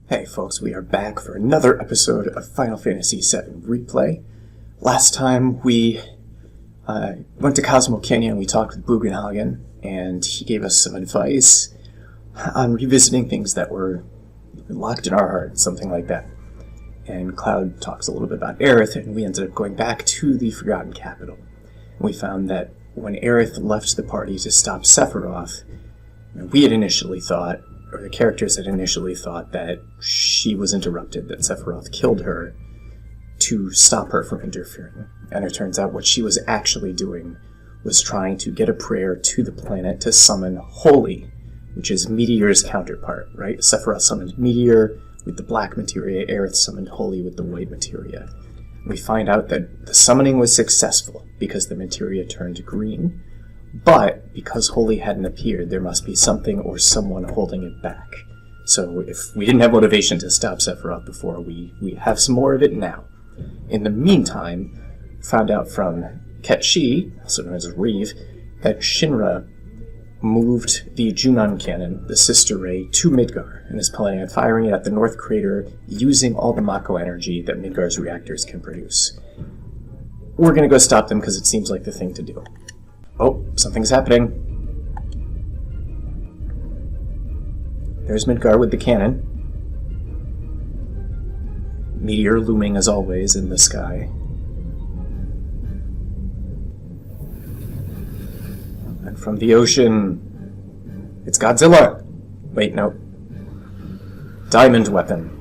Hey folks, we are back for another episode of Final Fantasy VII Replay. Last time we went to Cosmo Canyon and we talked with Bugenhagen, and he gave us some advice on revisiting things that were locked in our heart, something like that. And Cloud talks a little bit about Aerith, and we ended up going back to the Forgotten Capital. We found that when Aerith left the party to stop Sephiroth, we had initially thought, or the characters had initially thought, that she was interrupted, that Sephiroth killed her to stop her from interfering. And it turns out what she was actually doing was trying to get a prayer to the planet to summon Holy, which is Meteor's counterpart, right? Sephiroth summoned Meteor with the black materia, Aerith summoned Holy with the white materia. We find out that the summoning was successful because the materia turned green, but because Holy hadn't appeared, there must be something or someone holding it back. So if we didn't have motivation to stop Sephiroth before, we have some more of it now. In the meantime, found out from Ketchi, also known as Reeve, that Shinra moved the Junon cannon, the sister ray, to Midgar, and is planning on firing it at the North Crater using all the mako energy that Midgar's reactors can produce. We're going to go stop them because it seems like the thing to do. Oh, something's happening. There's Midgar with the cannon. Meteor looming as always in the sky. And from the ocean, it's Godzilla! Wait, no. Diamond weapon.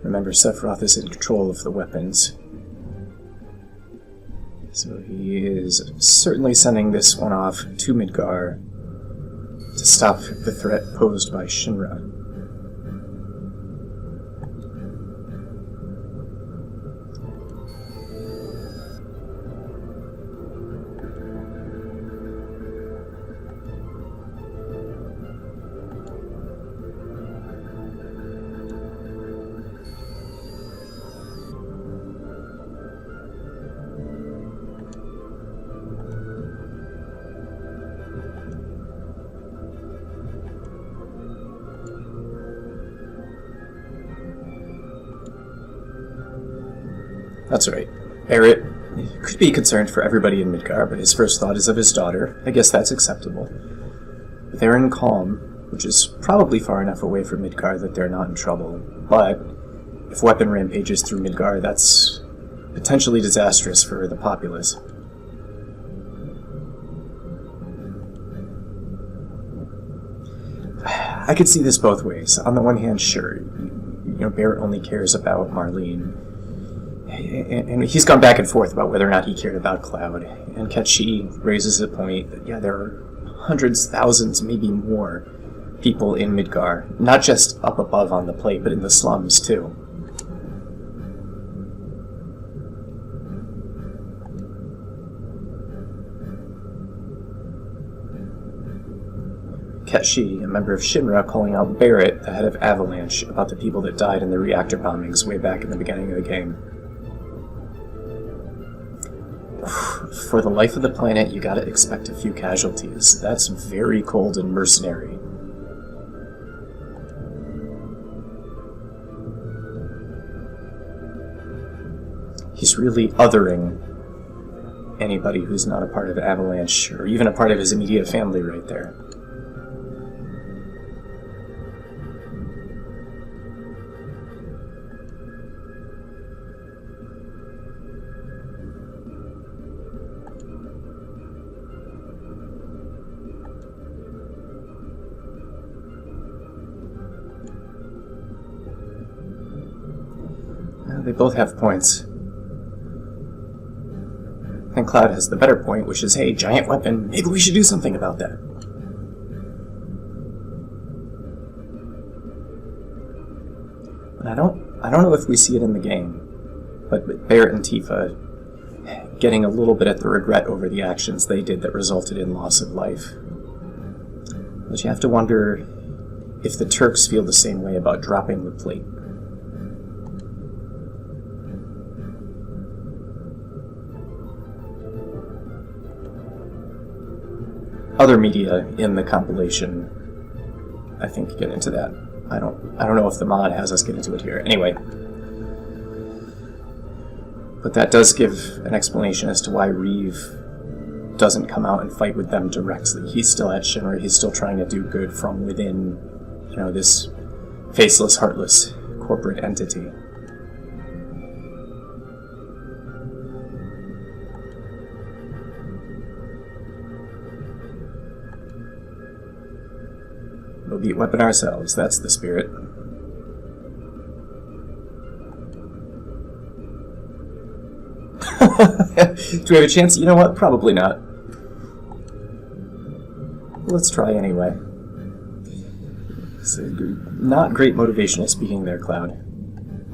Remember, Sephiroth is in control of the weapons. So he is certainly sending this one off to Midgar to stop the threat posed by Shinra. That's right. Barrett could be concerned for everybody in Midgar, but his first thought is of his daughter. I guess that's acceptable. They're in Calm, which is probably far enough away from Midgar that they're not in trouble. But if weapon rampages through Midgar, that's potentially disastrous for the populace. I could see this both ways. On the one hand, sure, Barrett only cares about Marlene. And he's gone back and forth about whether or not he cared about Cloud. And Ketchi raises the point that, yeah, there are hundreds, thousands, maybe more people in Midgar. Not just up above on the plate, but in the slums, too. Ketchi, a member of Shinra, calling out Barrett, the head of Avalanche, about the people that died in the reactor bombings way back in the beginning of the game. For the life of the planet, you gotta expect a few casualties. That's very cold and mercenary. He's really othering anybody who's not a part of Avalanche, or even a part of his immediate family right there. They both have points. And Cloud has the better point, which is, hey, giant weapon, maybe we should do something about that. But I don't know if we see it in the game, but Barrett and Tifa getting a little bit at the regret over the actions they did that resulted in loss of life. But you have to wonder if the Turks feel the same way about dropping the plate. other media in the compilation, I think, get into that. I don't know if the mod has us get into it here. Anyway. But that does give an explanation as to why Reeve doesn't come out and fight with them directly. He's still at Shinra. He's still trying to do good from within, you know, this faceless, heartless corporate entity. We'll beat Weapon ourselves. That's the spirit. Do we have a chance? You know what? Probably not. Let's try anyway. So, not great motivational speaking there, Cloud.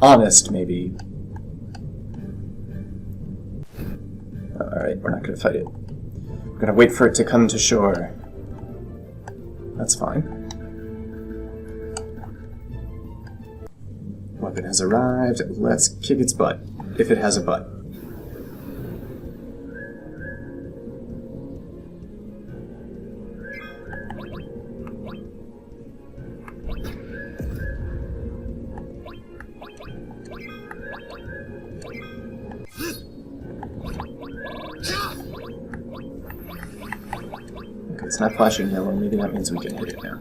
Honest, maybe. Alright, we're not going to fight it. We're going to wait for it to come to shore. That's fine. Weapon has arrived. Let's kick its butt. If it has a butt. Okay, it's not flashing yellow. Maybe that means we can hit it now.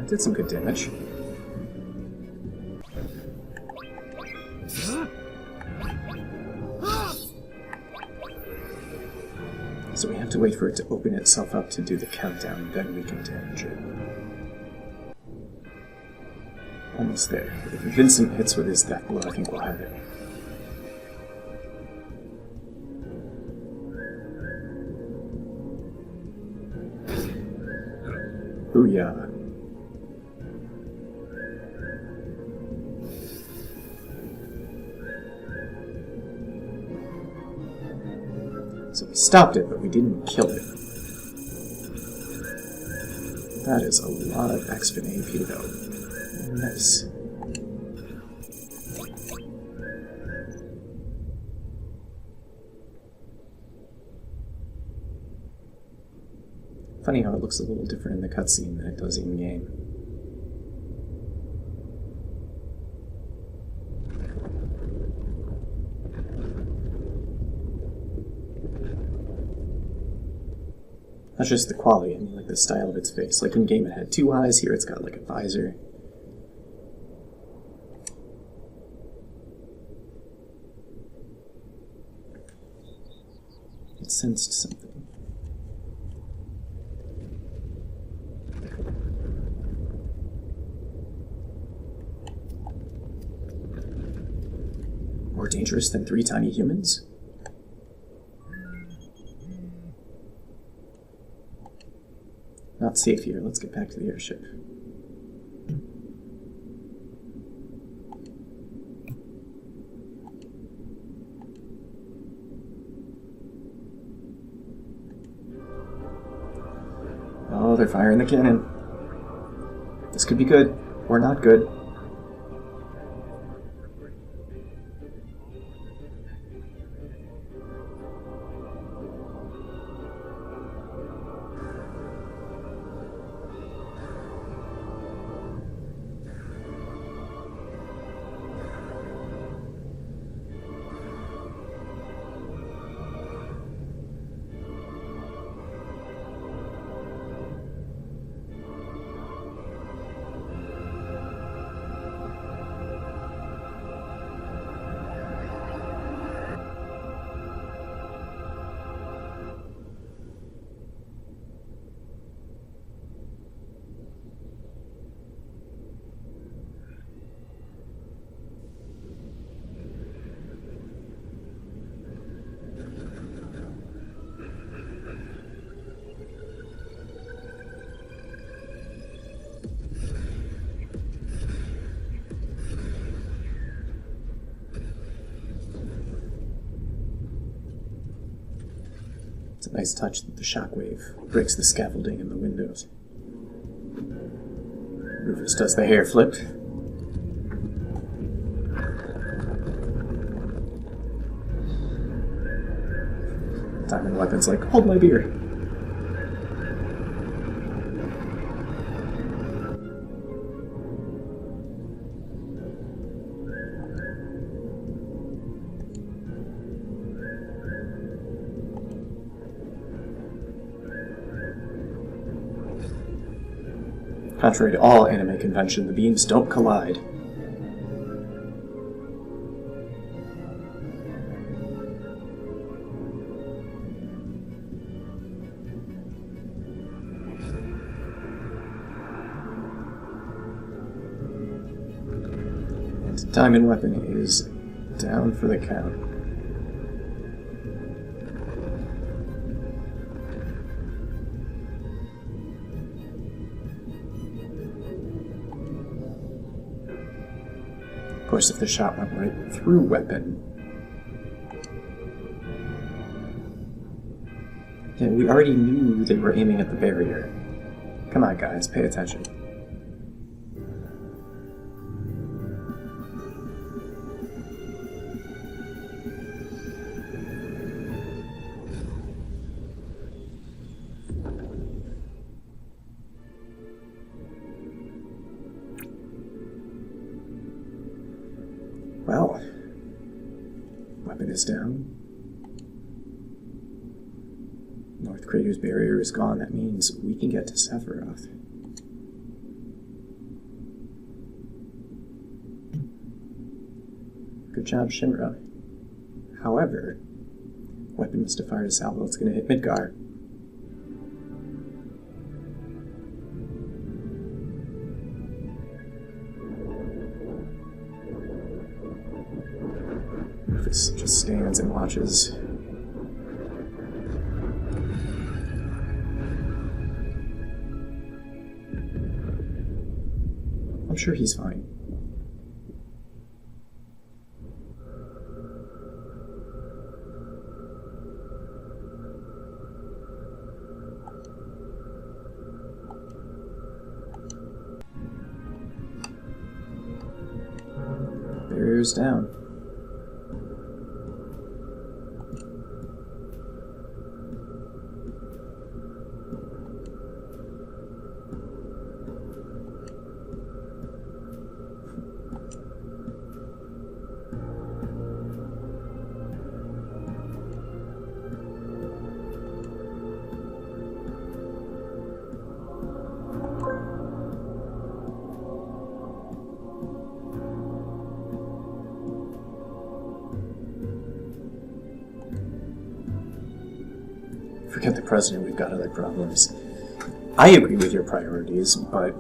Did some good damage. So we have to wait for it to open itself up to do the countdown, then we can damage it. Almost there. If Vincent hits with his death blow, I think we'll have it. Booyah. So we stopped it, but we didn't kill it. That is a lot of X-Fin AP, though. Nice. Funny how it looks a little different in the cutscene than it does in-game. Not just the quality, I mean like the style of its face. Like in game it had two eyes, here it's got like a visor. It sensed something. More dangerous than 3 tiny humans? Not safe here. Let's get back to the airship. Oh, they're firing the cannon. This could be good, or not good. It's a nice touch that the shockwave breaks the scaffolding in the windows. Rufus does the hair flip. Diamond Weapon's like, hold my beer. Contrary to all anime convention, the beams don't collide. And Diamond Weapon is down for the count. Of course, if the shot went right through Weapon... Yeah, we already knew they were aiming at the barrier. Come on, guys, pay attention. Well, Weapon is down. North Crater's barrier is gone. That means we can get to Sephiroth. Good job, Shinra. However, Weapon must have fired a salvo. It's going to hit Midgar. Rufus just stands and watches. I'm sure he's fine. Barrier's down. Forget the president, we've got other problems. I agree with your priorities, but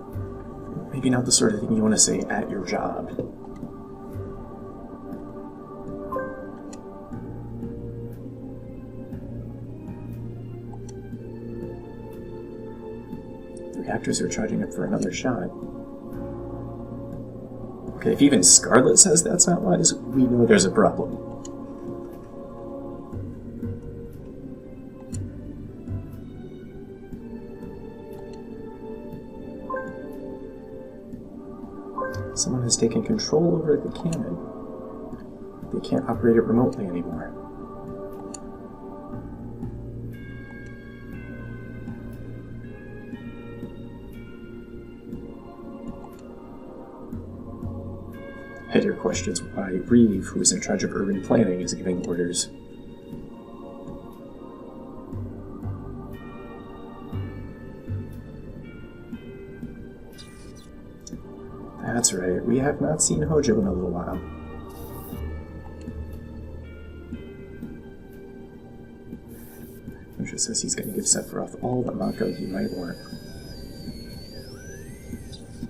maybe not the sort of thing you want to say at your job. The reactors are charging up for another shot. Okay, if even Scarlet says that's not wise, we know there's a problem. Someone has taken control over the cannon. They can't operate it remotely anymore. Header questions why Reeve, who is in charge of urban planning, is giving orders. That's right, we have not seen Hojo in a little while. Hojo says he's going to give Sephiroth all the mako he might want.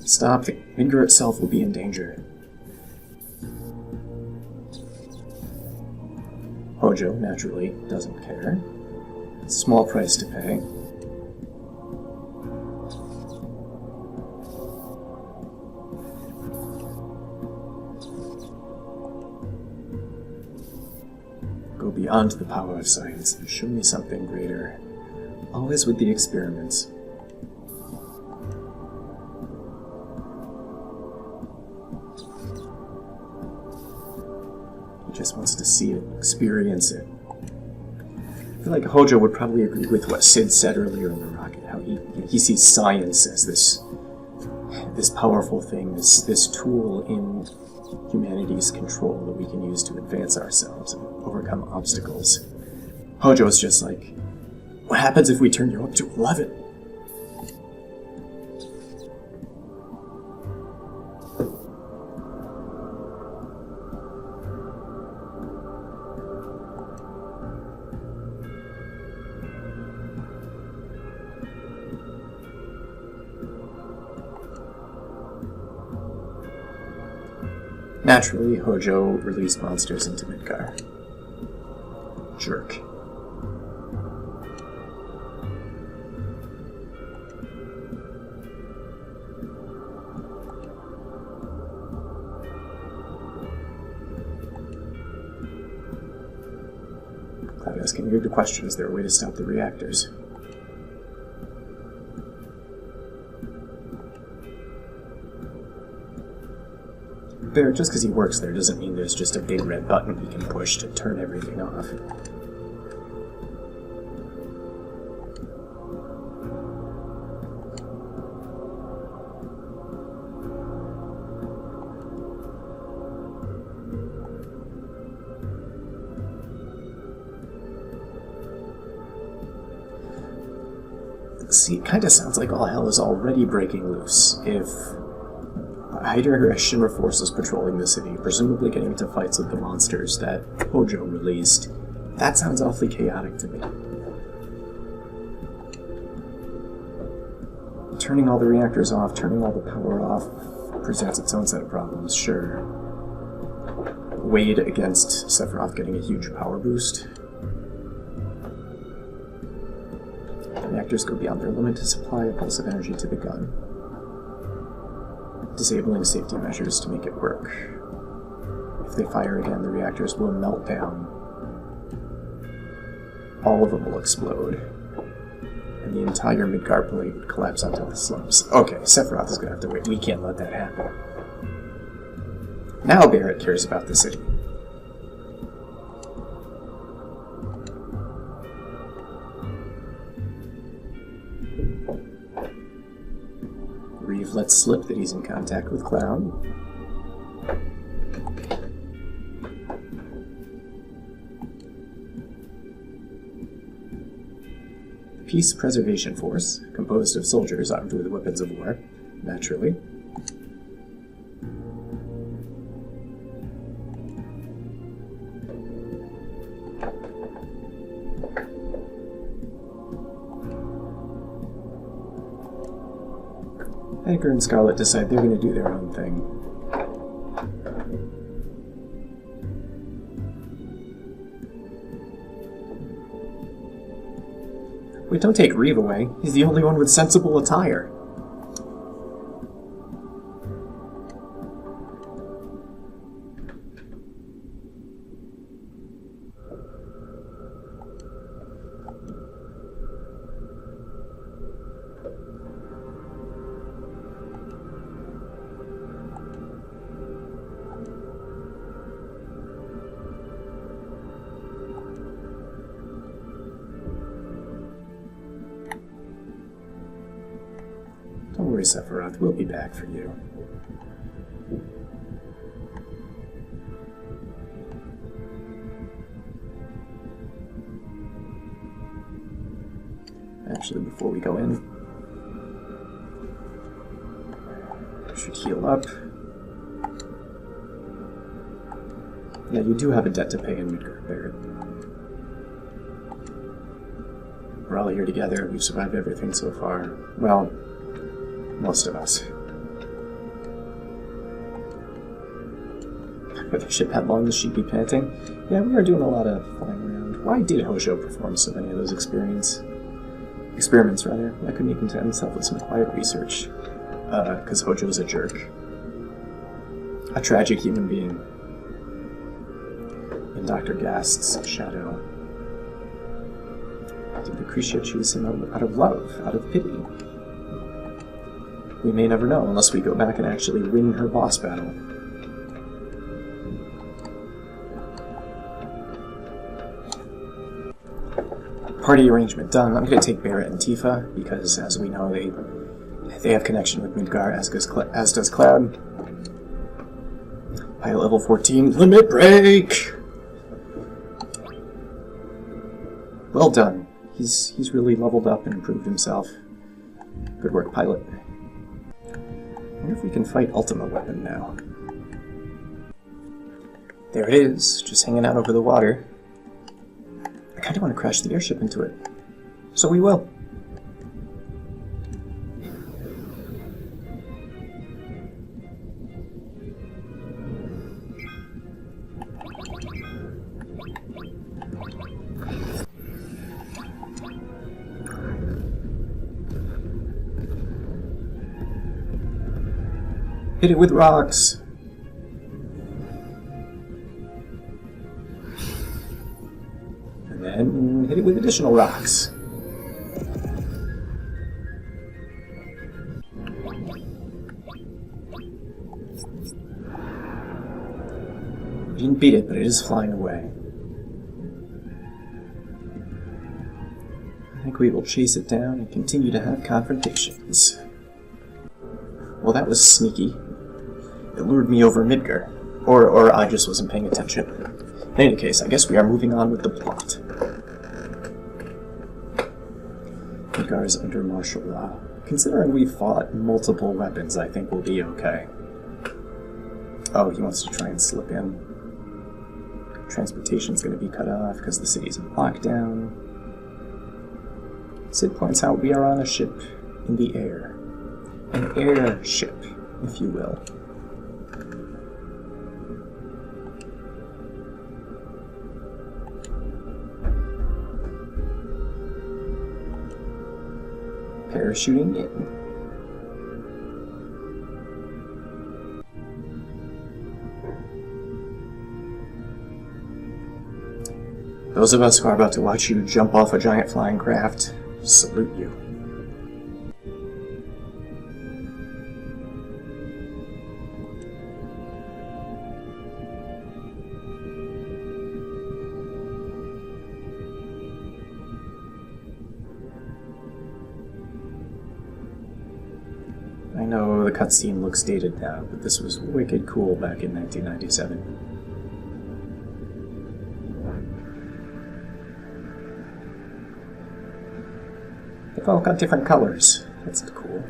Stop, the Midgar itself will be in danger. Hojo, naturally, doesn't care. Small price to pay. Go beyond the power of science and show me something greater. Always with the experiments. just wants to see it, experience it. I feel like Hojo would probably agree with what Sid said earlier in the rocket, how he sees science as this powerful thing, this tool in humanity's control that we can use to advance ourselves and overcome obstacles. Hojo's just like, what happens if we turn you up to 11? Naturally, Hojo released monsters into Midgar. Jerk. Cloud asking weird question, is there a way to stop the reactors? Bear, just because he works there doesn't mean there's just a big red button he can push to turn everything off. See, it kind of sounds like all hell is already breaking loose. If Hydra or Shinra forces patrolling the city, presumably getting into fights with the monsters that Hojo released. That sounds awfully chaotic to me. Turning all the reactors off, turning all the power off, presents its own set of problems, sure. Weighed against Sephiroth getting a huge power boost. The reactors go beyond their limited supply of pulse of energy to the gun, disabling safety measures to make it work. If they fire again, the reactors will melt down. All of them will explode, and the entire Midgar plate would collapse onto the slums. Okay, Sephiroth is going to have to wait. We can't let that happen. Now Barrett cares about the city. Reeve lets slip that he's in contact with Cloud. The Peace Preservation Force, composed of soldiers armed with weapons of war, naturally. Edgar and Scarlet decide they're going to do their own thing. Wait, don't take Reeve away. He's the only one with sensible attire. Don't worry, Sephiroth. We'll be back for you. Actually, before we go in, we should heal up. Yeah, you do have a debt to pay in Midgar, Barrett. We're all here together. We've survived everything so far. Well, most of us. With the ship headlong, the sheep be panting. Yeah, we are doing a lot of flying around. Why did Hojo perform so many of those experiments? Why couldn't he content himself with some quiet research? Because Hojo's a jerk. A tragic human being. In Dr. Gast's shadow. Did Lucretia choose him out of love, out of pity? We may never know unless we go back and actually win her boss battle. party arrangement done. I'm going to take Barrett and Tifa, because as we know, they have connection with Midgar, as does Cloud. Pilot level 14, limit break! Well done. He's really leveled up and improved himself. Good work, Pilot. I wonder if we can fight Ultima Weapon now. There it is, just hanging out over the water. I kind of want to crash the airship into it. So we will. Hit it with rocks. And then hit it with additional rocks. We didn't beat it, but it is flying away. I think we will chase it down and continue to have confrontations. Well, that was sneaky. It lured me over Midgar. Or I just wasn't paying attention. In any case, I guess we are moving on with the plot. Midgar is under martial law. Considering we fought multiple weapons, I think we'll be okay. Oh, he wants to try and slip in. Transportation's going to be cut off because the city's in lockdown. Sid points out we are on a ship in the air. An airship, if you will. Parachuting in. Those of us who are about to watch you jump off a giant flying craft, salute you. I know the cutscene looks dated now, but this was wicked cool back in 1997. They've all got different colors. That's cool.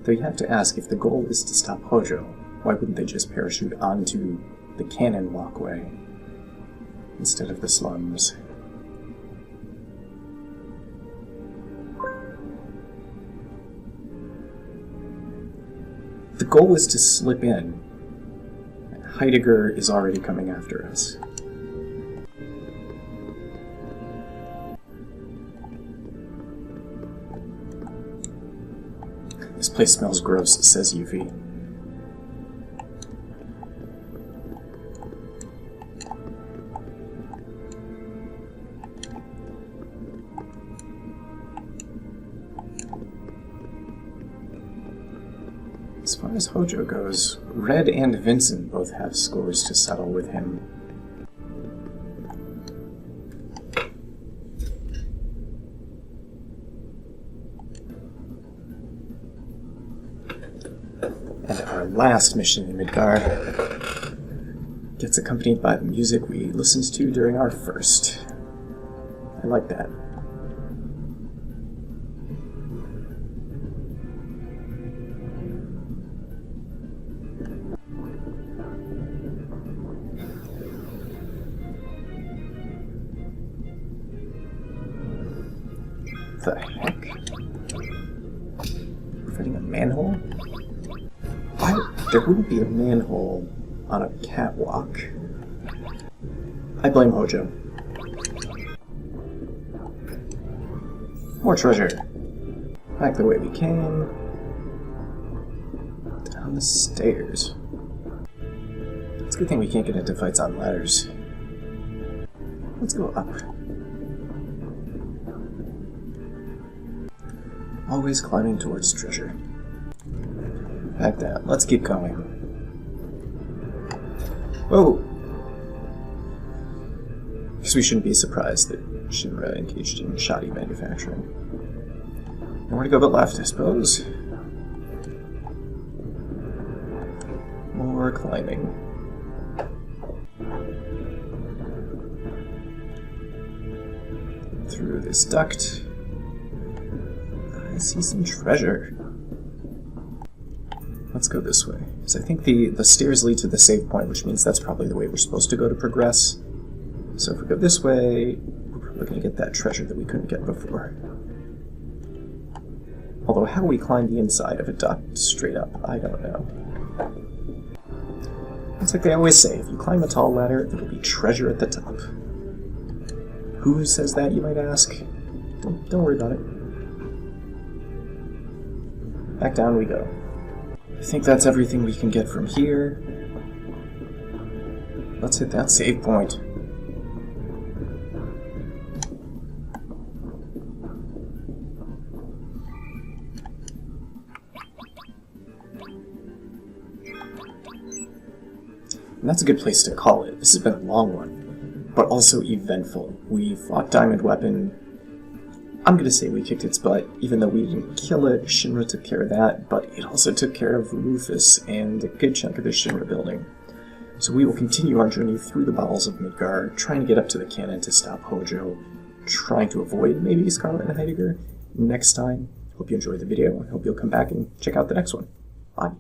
Though you have to ask, if the goal is to stop Hojo, why wouldn't they just parachute onto the cannon walkway instead of the slums? The goal is to slip in. Heidegger is already coming after us. This place smells gross, says Yuffie. As far as Hojo goes, Red and Vincent both have scores to settle with him. And our last mission in Midgar gets accompanied by the music we listened to during our first. I like that. The heck? We're fighting a manhole? Why? There wouldn't be a manhole on a catwalk. I blame Hojo. More treasure. Back the way we came. Down the stairs. It's a good thing we can't get into fights on ladders. Let's go up. Always climbing towards treasure. Back that. Let's keep going. Whoa! we shouldn't be surprised that Shinra engaged in shoddy manufacturing. Nowhere to go but left, I suppose. More climbing. Through this duct. I see some treasure. Let's go this way. So I think the stairs lead to the save point, which means that's probably the way we're supposed to go to progress. So if we go this way, we're probably going to get that treasure that we couldn't get before. Although how we climb the inside of a duct straight up, I don't know. It's like they always say, if you climb a tall ladder, there will be treasure at the top. Who says that, you might ask? Don't worry about it. Back down we go. I think that's everything we can get from here. Let's hit that save point. And that's a good place to call it. This has been a long one, but also eventful. We fought Diamond Weapon. I'm going to say we kicked its butt, even though we didn't kill it. Shinra took care of that, but it also took care of Rufus and a good chunk of the Shinra building. So we will continue our journey through the bowels of Midgar, trying to get up to the cannon to stop Hojo, trying to avoid maybe Scarlet and Heidegger next time. Hope you enjoyed the video. I hope you'll come back and check out the next one. Bye.